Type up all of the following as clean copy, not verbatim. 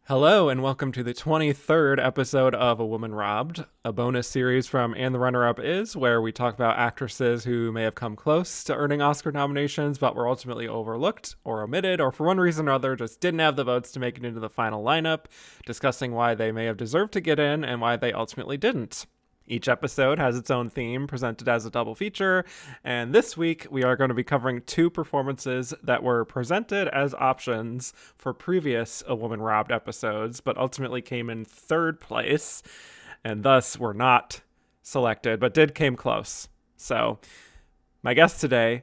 Hello, and welcome to the 23rd episode of A Woman Robbed, a bonus series from And the Runner Up Is, where we talk about actresses who may have come close to earning Oscar nominations but were ultimately overlooked or omitted, or for one reason or other just didn't have the votes to make it into the final lineup, discussing why they may have deserved to get in and why they ultimately didn't. Each episode has its own theme, presented as a double feature, and this week we are going to be covering two performances that were presented as options for previous A Woman Robbed episodes, but ultimately came in third place, and thus were not selected, but did came close. So, my guest today,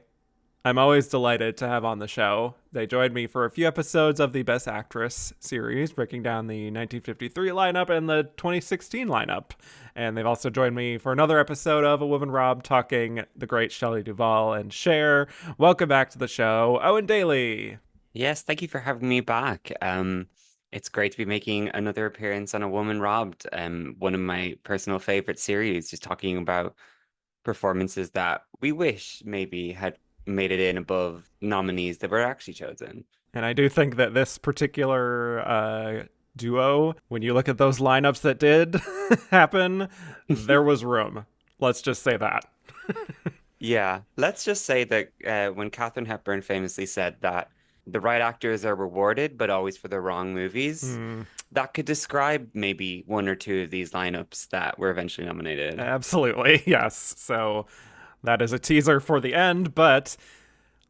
I'm always delighted to have on the show. They joined me for a few episodes of the Best Actress series, breaking down the 1953 lineup and the 2016 lineup. And they've also joined me for another episode of A Woman Robbed, talking the great Shelley Duvall and Cher. Welcome back to the show, Eoin Daly. Yes, thank you for having me back. It's great to be making another appearance on A Woman Robbed, one of my personal favorite series, just talking about performances that we wish maybe had made it in above nominees that were actually chosen. And I do think that this particular duo, when you look at those lineups that did happen, there was room. Let's just say that. Yeah, let's just say that when Katharine Hepburn famously said that the right actors are rewarded, but always for the wrong movies, Hmm. that could describe maybe one or two of these lineups that were eventually nominated. Absolutely, yes. So that is a teaser for the end, but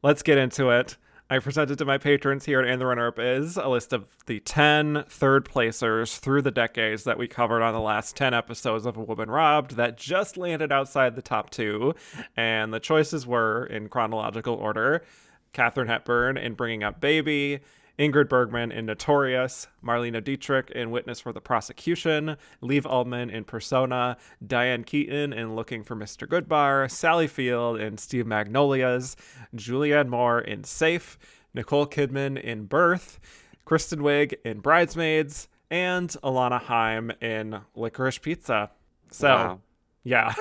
let's get into it. I presented to my patrons here at And the Runner Up Is a list of the 10 third placers through the decades that we covered on the last 10 episodes of A Woman Robbed that just landed outside the top two. And the choices were, in chronological order, Katharine Hepburn in Bringing Up Baby, Ingrid Bergman in Notorious, Marlene Dietrich in Witness for the Prosecution, Liv Ullmann in Persona, Diane Keaton in Looking for Mr. Goodbar, Sally Field in Steve Magnolias, Julianne Moore in Safe, Nicole Kidman in Birth, Kristen Wiig in Bridesmaids, and Alana Haim in Licorice Pizza. So, Wow. yeah,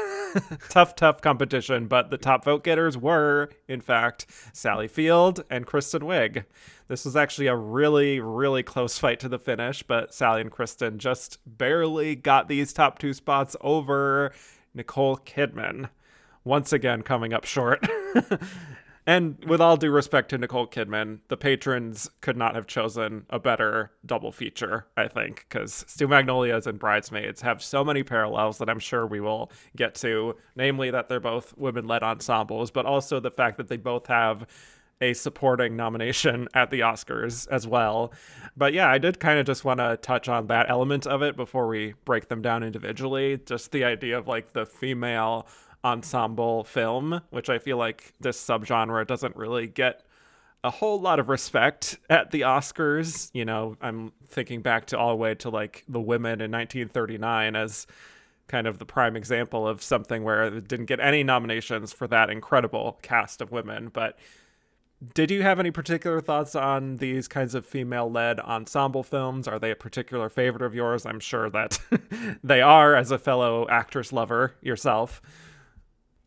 tough competition, but the top vote getters were, in fact, Sally Field and Kristen Wiig. This was actually a really close fight to the finish, but Sally and Kristen just barely got these top two spots over Nicole Kidman. Once again, coming up short. And with all due respect to Nicole Kidman, the patrons could not have chosen a better double feature, I think, because Stu Magnolias and Bridesmaids have so many parallels that I'm sure we will get to, namely that they're both women-led ensembles, but also the fact that they both have a supporting nomination at the Oscars as well. But yeah, I did kind of just want to touch on that element of it before we break them down individually. Just the idea of like the female ensemble film, which I feel like this subgenre doesn't really get a whole lot of respect at the Oscars. You know, I'm thinking back to all the way to like The Women in 1939 as kind of the prime example of something where it didn't get any nominations for that incredible cast of women. But did you have any particular thoughts on these kinds of female-led ensemble films? Are they a particular favorite of yours? I'm sure that they are, as a fellow actress lover yourself.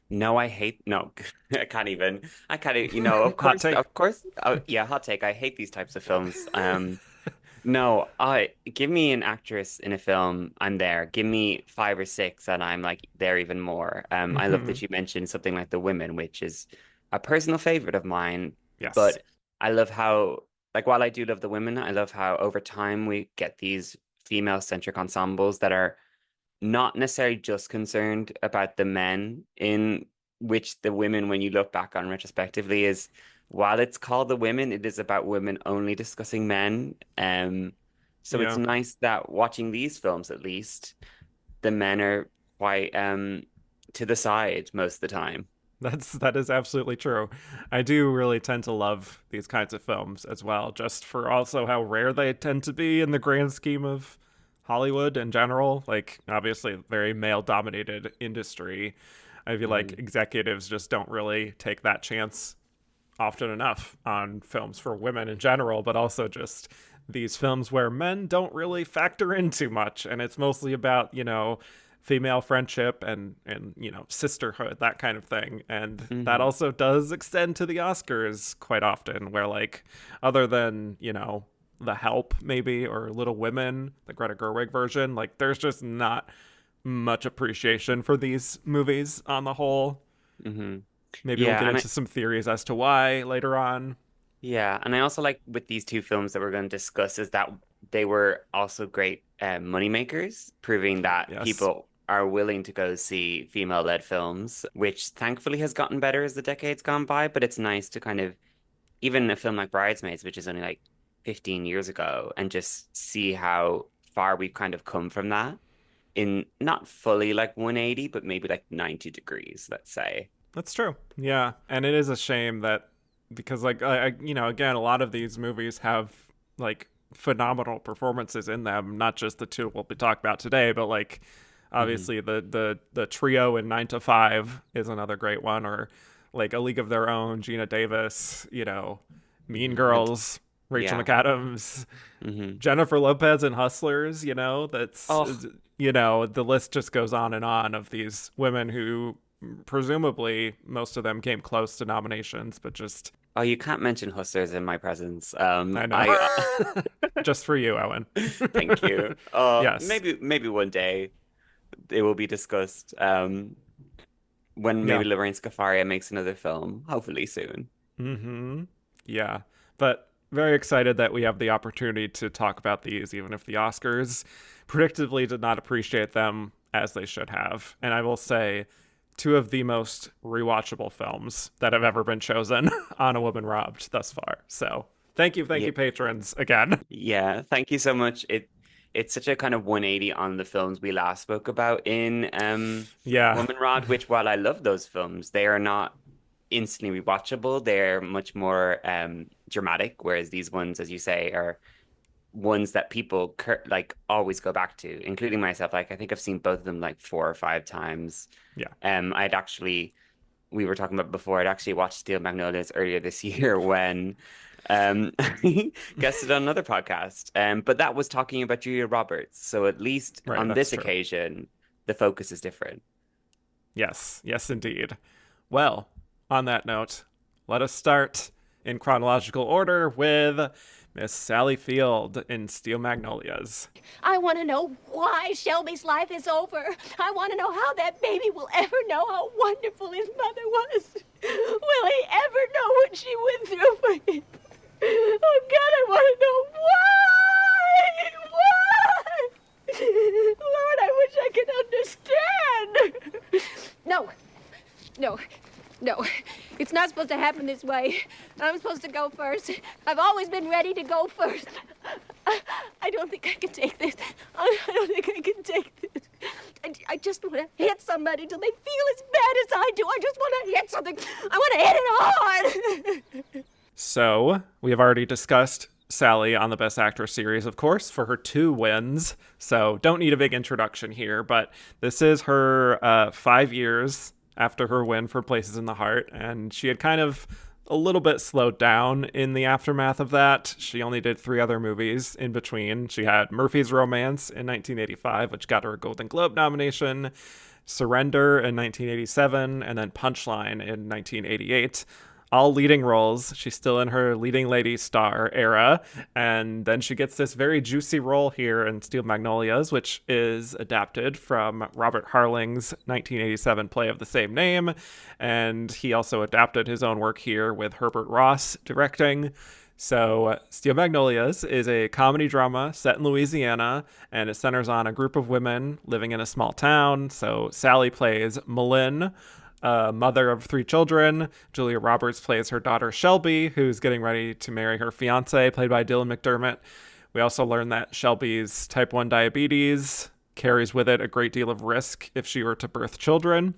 No, I hate no. I can't even. I can't. Hot take. Of course. Yeah, hot take. I hate these types of films. No, I give me an actress in a film, I'm there. Give me five or six, and I'm like there even more. I love Hmm. that you mentioned something like The Women, which is a personal favorite of mine. Yes. But I love how, like, while I do love The Women, I love how over time we get these female-centric ensembles that are not necessarily just concerned about the men, in which the women, when you look back on retrospectively, is while it's called the women, it is about women only discussing men. So it's Yeah. nice that watching these films, at least, the men are quite to the side most of the time. That is absolutely true. I do really tend to love these kinds of films as well, just for also how rare they tend to be in the grand scheme of Hollywood in general. Like obviously very male dominated industry. I feel like Mhm. executives just don't really take that chance often enough on films for women in general, but also just these films where men don't really factor in too much, and it's mostly about female friendship and sisterhood, that kind of thing. And that Mhm. also does extend to the Oscars quite often, where like other than The Help, maybe, or Little Women, the Greta Gerwig version. Like, there's just not much appreciation for these movies on the whole. Hmm. Maybe we'll Yeah, get into some theories as to why later on. and I also like with these two films that we're going to discuss is that they were also great money makers, proving that Yes. people are willing to go see female-led films, which thankfully has gotten better as the decades gone by. But it's nice to kind of even a film like Bridesmaids, which is only like 15 years ago, and just see how far we've kind of come from that in not fully like 180, but maybe like 90 degrees, let's say. That's true. Yeah. And it is a shame that, because, like, again, a lot of these movies have, like, phenomenal performances in them, not just the two we'll be talking about today, but, like, Hmm. obviously the trio in 9 to 5 is another great one, or like A League of Their Own, Gina Davis, Mean Hmm. Girls, Rachel Yeah. McAdams, Hmm. Jennifer Lopez in Hustlers. That's Oh, the list just goes on of these women who presumably most of them came close to nominations, but just oh, you can't mention Hustlers in my presence. I know. I Just for you, Owen. thank you. Yes. Maybe one day it will be discussed. When Yeah. maybe Lorraine Scafaria makes another film, hopefully soon. Mm-hmm. Yeah. But very excited that we have the opportunity to talk about these, even if the Oscars predictably did not appreciate them as they should have. And I will say, two of the most rewatchable films that have ever been chosen on A Woman Robbed thus far. So thank Yeah, you, patrons, again. yeah. Thank you so much. It's such a kind of 180 on the films we last spoke about in Yeah. Woman which while I love those films, they are not instantly rewatchable. They're much more dramatic, whereas these ones, as you say, are ones that people like always go back to, including myself. Like I think I've seen both of them like 4 or 5 times. Yeah. I'd actually we were talking about before, I'd actually watched Steel Magnolias earlier this year when I guested on another podcast. But that was talking about Julia Roberts. So at least Right. on That's this true. occasion, the focus is different. Yes. Yes, indeed. Well, on that note, let us start in chronological order with Miss Sally Field in Steel Magnolias. I want to know why Shelby's life is over. I want to know how that baby will ever know how wonderful his mother was. Will he ever know what she went through for him? Oh, God, I want to know why. Why? Lord, I wish I could understand. No, no, no. It's not supposed to happen this way. I'm supposed to go first. I've always been ready to go first. I don't think I can take this. I don't think I can take this. I just want to hit somebody till they feel as bad as I do. I just want to hit something. I want to hit it hard. So, we have already discussed Sally on the Best Actress series, of course, for her 2 wins. So, don't need a big introduction here, but this is her 5 years after her win for Places in the Heart, and she had kind of a little bit slowed down in the aftermath of that. She only did 3 other movies in between. She had Murphy's Romance in 1985, which got her a Golden Globe nomination, Surrender in 1987, and then Punchline in 1988. All leading roles. She's still in her leading lady star era. And then she gets this very juicy role here in Steel Magnolias, which is adapted from Robert Harling's 1987 play of the same name. And he also adapted his own work here with Herbert Ross directing. So, Steel Magnolias is a comedy drama set in Louisiana, and it centers on a group of women living in a small town. So, Sally plays Malin, mother of 3 children. Julia Roberts plays her daughter Shelby, who's getting ready to marry her fiance, played by Dylan McDermott. We also learn that Shelby's type 1 diabetes carries with it a great deal of risk if she were to birth children.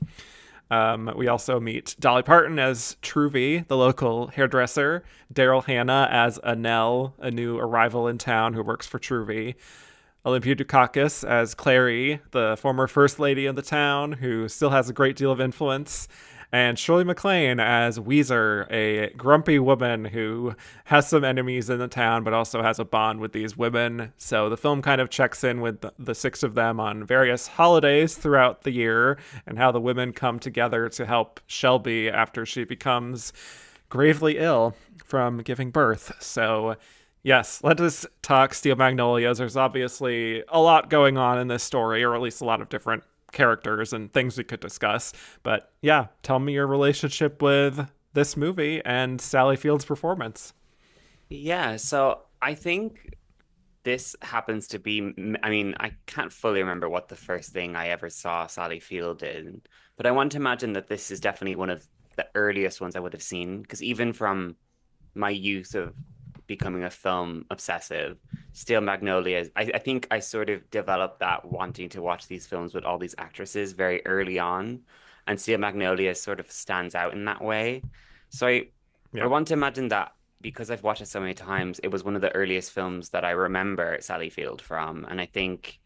We also meet Dolly Parton as Truvy, the local hairdresser, Daryl Hannah as Annelle, a new arrival in town who works for Truvy, Olympia Dukakis as Clary, the former first lady of the town who still has a great deal of influence, and Shirley MacLaine as Weezer, a grumpy woman who has some enemies in the town but also has a bond with these women. So the film kind of checks in with the 6 of them on various holidays throughout the year and how the women come together to help Shelby after she becomes gravely ill from giving birth. So Yes, let us talk Steel Magnolias. There's obviously a lot going on in this story, or at least a lot of different characters and things we could discuss. But yeah, tell me your relationship with this movie and Sally Field's performance. Yeah, so I think this happens to be, I mean, I can't fully remember what the first thing I ever saw Sally Field in, but I want to imagine that this is definitely one of the earliest ones I would have seen, because even from my youth of becoming a film obsessive, Steel Magnolias, I think I sort of developed that wanting to watch these films with all these actresses very early on, and Steel Magnolias sort of stands out in that way. So I Yeah. want to imagine that because I've watched it so many times, it was one of the earliest films that I remember Sally Field from. And I think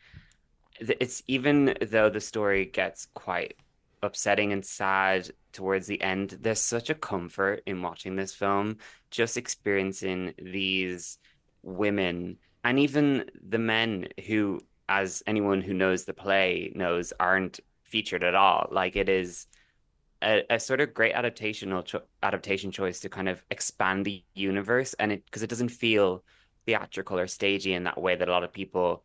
it's even though the story gets quite upsetting and sad towards the end, there's such a comfort in watching this film, just experiencing these women and even the men who, as anyone who knows the play knows, aren't featured at all. Like it is a sort of great adaptation choice to kind of expand the universe and it because it doesn't feel theatrical or stagey in that way that a lot of people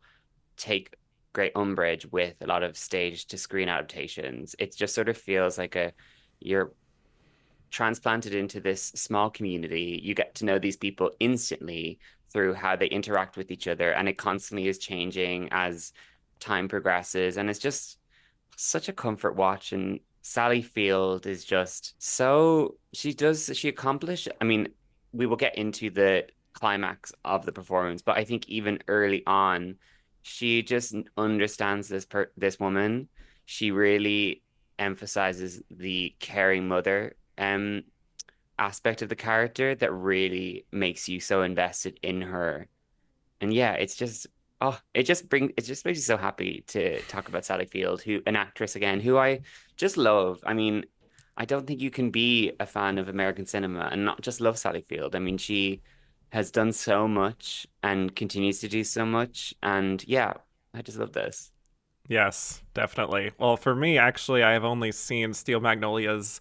take great umbrage with a lot of stage to screen adaptations. It just sort of feels like a you're transplanted into this small community. You get to know these people instantly through how they interact with each other, and it constantly is changing as time progresses. And it's just such a comfort watch. And Sally Field is just so she accomplished. I mean, we will get into the climax of the performance, but I think even early on, she just understands this woman. She really emphasizes the caring mother aspect of the character that really makes you so invested in her. And yeah, it's just it just makes me so happy to talk about Sally Field, who an actress again, who I just love. I mean, I don't think you can be a fan of American cinema and not just love Sally Field. I mean, she has done so much and continues to do so much. And yeah, I just love this. Yes, definitely. Well, for me, actually, I have only seen Steel Magnolias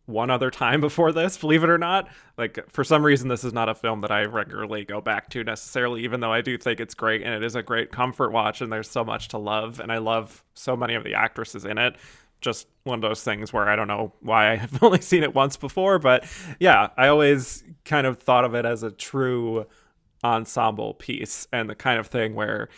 one other time before this, believe it or not. Like, for some reason, this is not a film that I regularly go back to necessarily, even though I do think it's great and it is a great comfort watch and there's so much to love. And I love so many of the actresses in it. Just one of those things where I don't know why I've only seen it once before. But yeah, I always kind of thought of it as a true ensemble piece and the kind of thing where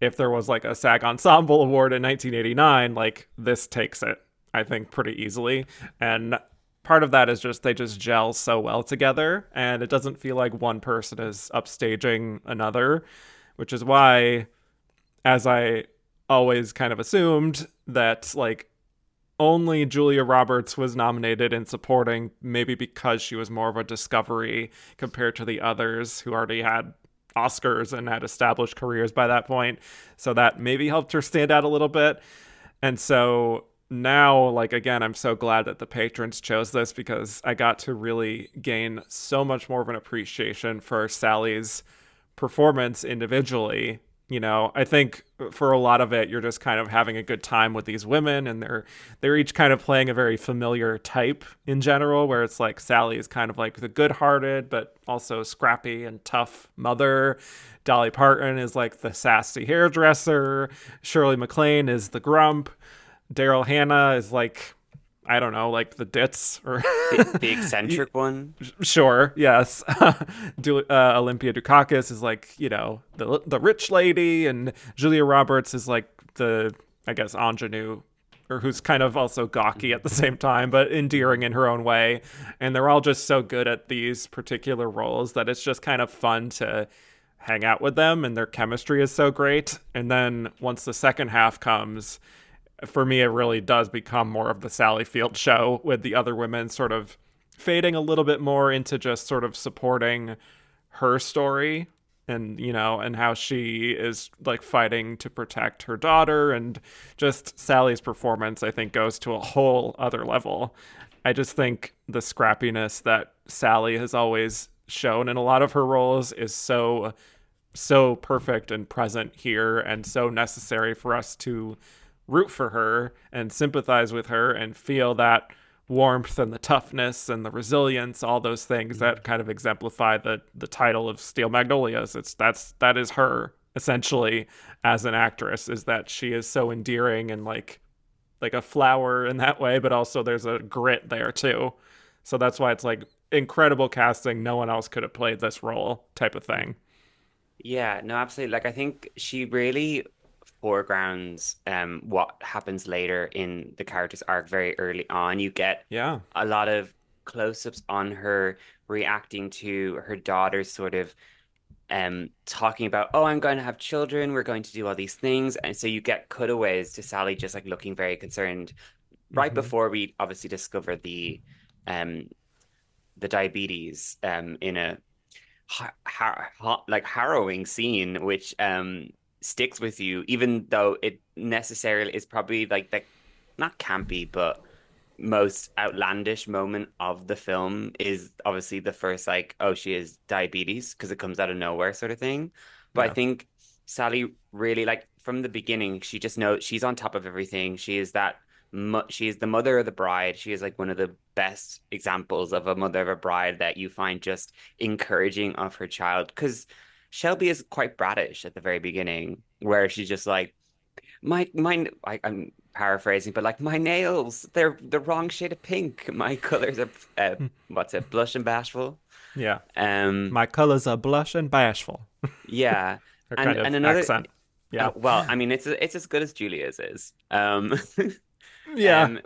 if there was like a SAG Ensemble Award in 1989, like this takes it, I think, pretty easily. And part of that is just they just gel so well together and it doesn't feel like one person is upstaging another, which is why, as I always kind of assumed, that like only Julia Roberts was nominated in supporting, maybe because she was more of a discovery compared to the others who already had Oscars and had established careers by that point. So that maybe helped her stand out a little bit. And so now, like, again, I'm so glad that the patrons chose this because I got to really gain so much more of an appreciation for Sally's performance individually. You know, I think for a lot of it, you're just kind of having a good time with these women, and they're each kind of playing a very familiar type in general, where it's like Sally is kind of like the good-hearted but also scrappy and tough mother. Dolly Parton is like the sassy hairdresser. Shirley MacLaine is the grump. Daryl Hannah is like, I don't know, like the ditz or The eccentric one. sure, yes. Olympia Dukakis is like, you know, the rich lady, and Julia Roberts is like the, I guess, ingenue, or who's kind of also gawky at the same time, but endearing in her own way. And they're all just so good at these particular roles that it's just kind of fun to hang out with them, and their chemistry is so great. And then once the second half comes, for me, it really does become more of the Sally Field show, with the other women sort of fading a little bit more into just sort of supporting her story and, you know, and how she is like fighting to protect her daughter. And just Sally's performance, I think, goes to a whole other level. I just think the scrappiness that Sally has always shown in a lot of her roles is so perfect and present here, and so necessary for us to root for her and sympathize with her and feel that warmth and the toughness and the resilience, all those things that kind of exemplify the title of Steel Magnolias. That is her essentially as an actress, is that she is so endearing and like a flower in that way, but also there's a grit there too. So that's why it's like incredible casting. No one else could have played this role type of thing. Yeah, no, absolutely. Like I think she really foregrounds what happens later in the character's arc very early on. You get Yeah. a lot of close-ups on her reacting to her daughter's sort of talking about, oh, I'm going to have children, we're going to do all these things. And so you get cutaways to Sally just like looking very concerned right Hmm. before we obviously discover um the diabetes in a like harrowing scene, which sticks with you, even though it necessarily is probably like the not campy, but most outlandish moment of the film is obviously the first like, oh, she has diabetes because it comes out of nowhere sort of thing. But I Yeah. think Sally really like from the beginning, she just knows she's on top of everything. She is that she is the mother of the bride. She is like one of the best examples of a mother of a bride that you find just encouraging of her child. Because Shelby is quite bratish at the very beginning, where she's just like, I'm paraphrasing, but like my nails, they're the wrong shade of pink. My colors are what's it, blush and bashful. Yeah. Um, My colors are blush and bashful. yeah, Her and kind of another, accent. Yeah. well, I mean, it's as good as Julia's is. Yeah. Um,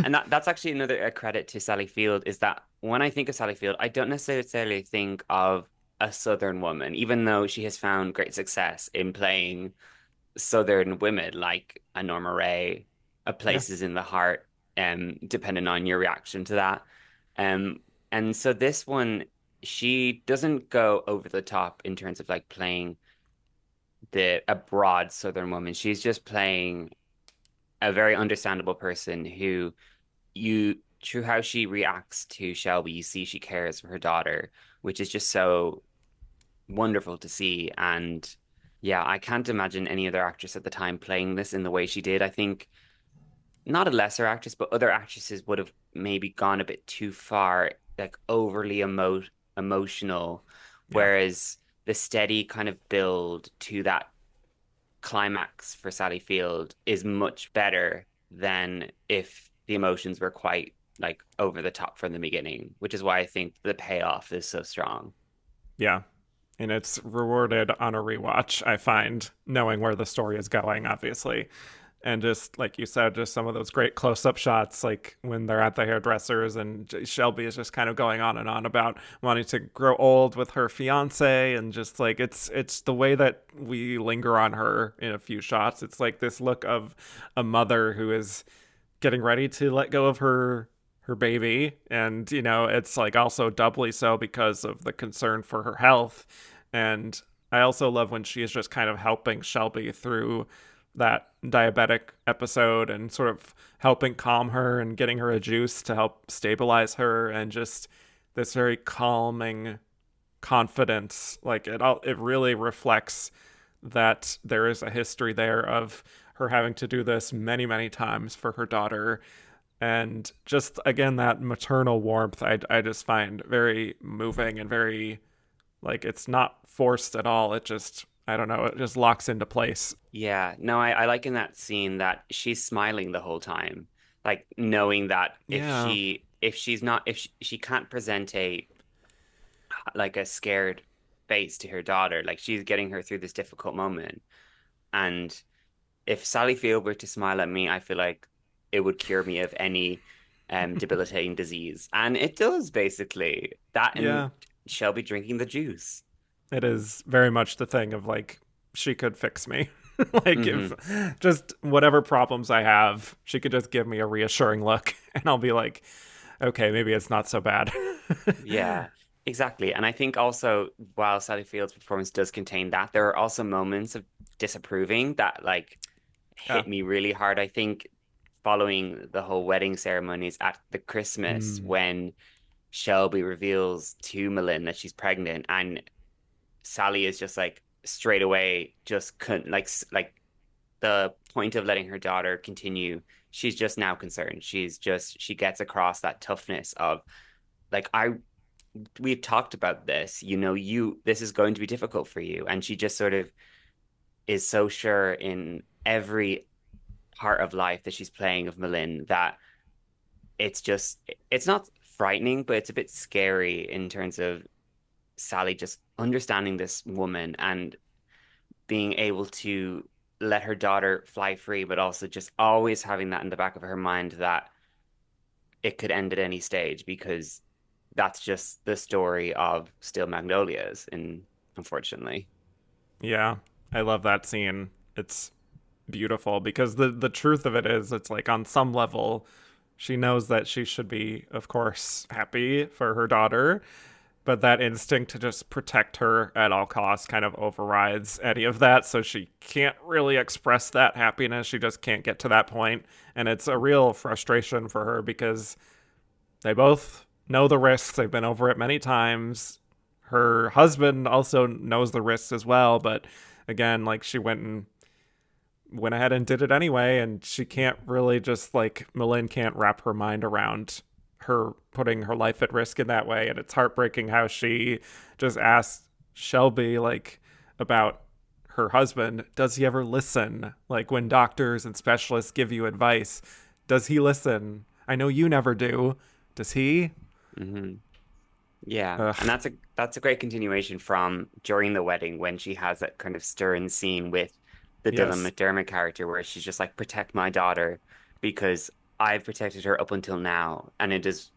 and that's actually another credit to Sally Field is that when I think of Sally Field, I don't necessarily think of a Southern woman, even though she has found great success in playing Southern women like a Norma Ray, a Yeah. Places in the Heart, depending on your reaction to that. Um, and so this one, she doesn't go over the top in terms of like playing the a broad Southern woman. She's just playing a very understandable person who you through how she reacts to Shelby, you see she cares for her daughter, which is just so wonderful to see. And yeah, I can't imagine any other actress at the time playing this in the way she did. I think not a lesser actress, but other actresses would have maybe gone a bit too far, like overly emotional, Yeah. whereas the steady kind of build to that climax for Sally Field is much better than if the emotions were quite like over the top from the beginning, which is why I think the payoff is so strong. Yeah. And it's rewarded on a rewatch, I find, knowing where the story is going, obviously. And just like you said, just some of those great close-up shots, like when they're at the hairdressers and Shelby is just kind of going on and on about wanting to grow old with her fiance, and just like it's the way that we linger on her in a few shots. It's like this look of a mother who is getting ready to let go of her baby, and it's like also doubly so because of the concern for her health. And I also love when she is just kind of helping Shelby through that diabetic episode and sort of helping calm her and getting her a juice to help stabilize her, and just this very calming confidence. Like it really reflects that there is a history there of her having to do this many, many times for her daughter. And just again, that maternal warmth, I just find very moving and very, like, it's not forced at all. It just, I don't know, it just locks into place. Yeah, no, I like in that scene that she's smiling the whole time, like knowing that Yeah. if she's not if she can't present a like a scared face to her daughter, like she's getting her through this difficult moment. And if Sally Field were to smile at me, I feel like it would cure me of any debilitating disease. And it does basically. That and Yeah. Shelby drinking the juice. It is very much the thing of like, she could fix me. Like, if Hmm. just whatever problems I have, she could just give me a reassuring look and I'll be like, okay, maybe it's not so bad. Yeah, exactly. And I think also while Sally Field's performance does contain that, there are also moments of disapproving that like Yeah. hit me really hard. I think following the whole wedding ceremonies at the Christmas Mm. when Shelby reveals to Malin that she's pregnant and Sally is just like straight away just couldn't like the point of letting her daughter continue, she's just now concerned. She gets across that toughness of like, we've talked about this, this is going to be difficult for you. And she just sort of is so sure in every part of life that she's playing of Malin that it's not frightening, but it's a bit scary in terms of Sally just understanding this woman and being able to let her daughter fly free, but also just always having that in the back of her mind that it could end at any stage, because that's just the story of Still Magnolias, unfortunately. Yeah, I love that scene. It's beautiful because the truth of it is, it's like on some level, she knows that she should be, of course, happy for her daughter, but that instinct to just protect her at all costs kind of overrides any of that. So she can't really express that happiness. She just can't get to that point. And it's a real frustration for her because they both know the risks. They've been over it many times. Her husband also knows the risks as well. But again, like, she went ahead and did it anyway. And she can't really just, like, Malin can't wrap her mind around her putting her life at risk in that way. And it's heartbreaking how she just asked Shelby, like, about her husband. Does he ever listen? Like, when doctors and specialists give you advice, does he listen? I know you never do. Does he? Mm-hmm. Yeah. Ugh. And that's a great continuation from during the wedding, when she has that kind of stern scene with the Yes. Dylan McDermott character, where she's just like, protect my daughter because I've protected her up until now, and it is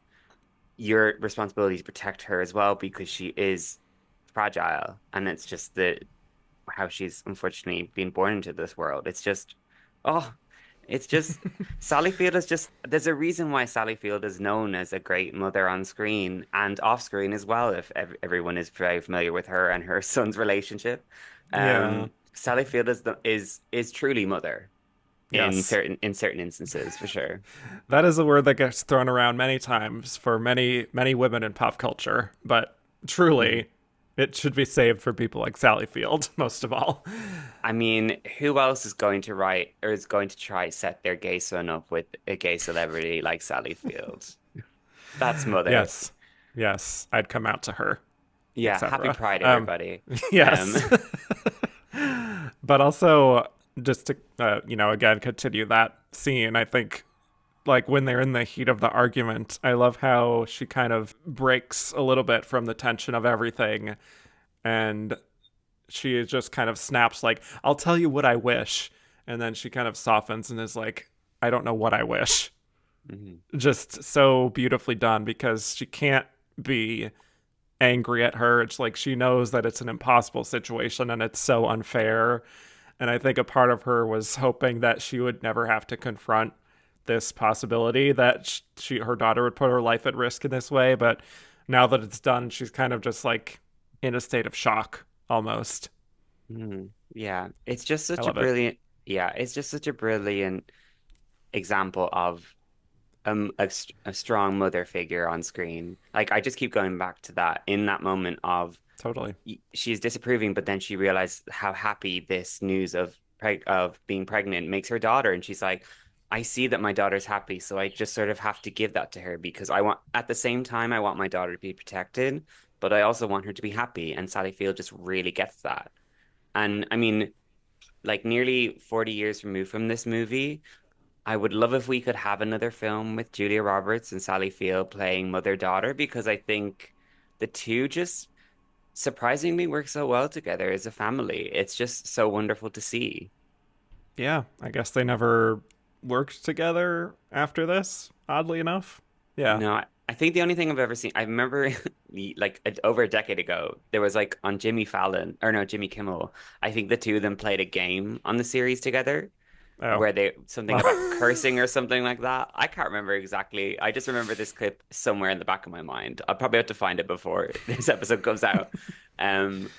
your responsibility to protect her as well because she is fragile, and it's just how she's unfortunately been born into this world. Oh, it's just Sally Field is just there's a reason why Sally Field is known as a great mother on screen and off screen as well. If everyone is very familiar with her and her son's relationship, Yeah. Sally Field is truly mother in Yes. certain instances for sure. That is a word that gets thrown around many times for many, many women in pop culture, but truly, it should be saved for people like Sally Field, most of all. I mean, who else is going to write or is going to try set their gay son up with a gay celebrity like Sally Field? That's mother. Yes. Yes. I'd come out to her, Yeah, happy etc. Pride, everybody. Yes. But also, just to, again, continue that scene, I think, like, when they're in the heat of the argument, I love how she kind of breaks a little bit from the tension of everything. And she just kind of snaps, like, I'll tell you what I wish. And then she kind of softens and is like, I don't know what I wish. Mm-hmm. Just so beautifully done, because she can't be angry at her. It's like she knows that it's an impossible situation and it's so unfair. And I think a part of her was hoping that she would never have to confront this possibility that her daughter would put her life at risk in this way. But now that it's done, she's kind of just like in a state of shock almost. Yeah, it's just I such a love it. brilliant, yeah, it's just such a brilliant example of a strong mother figure on screen. Like, I just keep going back to that in that moment of Totally. she's disapproving, but then she realized how happy this news of being pregnant makes her daughter, and she's like, I see that my daughter's happy, so I just sort of have to give that to her because at the same time, I want my daughter to be protected, but I also want her to be happy. And Sally Field just really gets that. And I mean, like, nearly 40 years removed from this movie, I would love if we could have another film with Julia Roberts and Sally Field playing mother-daughter, because I think the two just surprisingly work so well together as a family. It's just so wonderful to see. Yeah, I guess they never worked together after this, oddly enough. Yeah. No, I think the only thing I've ever seen, I remember like over a decade ago, there was like on Jimmy Fallon, or no, Jimmy Kimmel. I think the two of them played a game on the series together Oh. where they something Well. about cursing or something like that. I can't remember exactly. I just remember this clip somewhere in the back of my mind. I'll probably have to find it before this episode comes out. Um,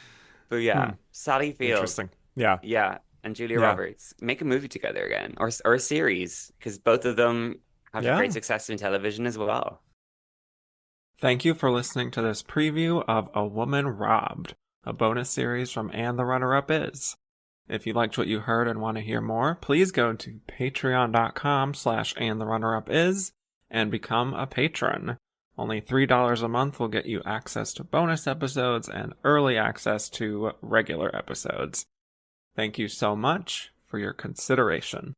but yeah, Sally Field, Interesting. Yeah. yeah, and Julia Yeah. Roberts make a movie together again, or a series, because both of them have Yeah. great success in television as well. Thank you for listening to this preview of A Woman Robbed, a bonus series from And the Runner-Up Is. If you liked what you heard and want to hear more, please go to patreon.com/andtherunnerup and become a patron. Only $3 a month will get you access to bonus episodes and early access to regular episodes. Thank you so much for your consideration.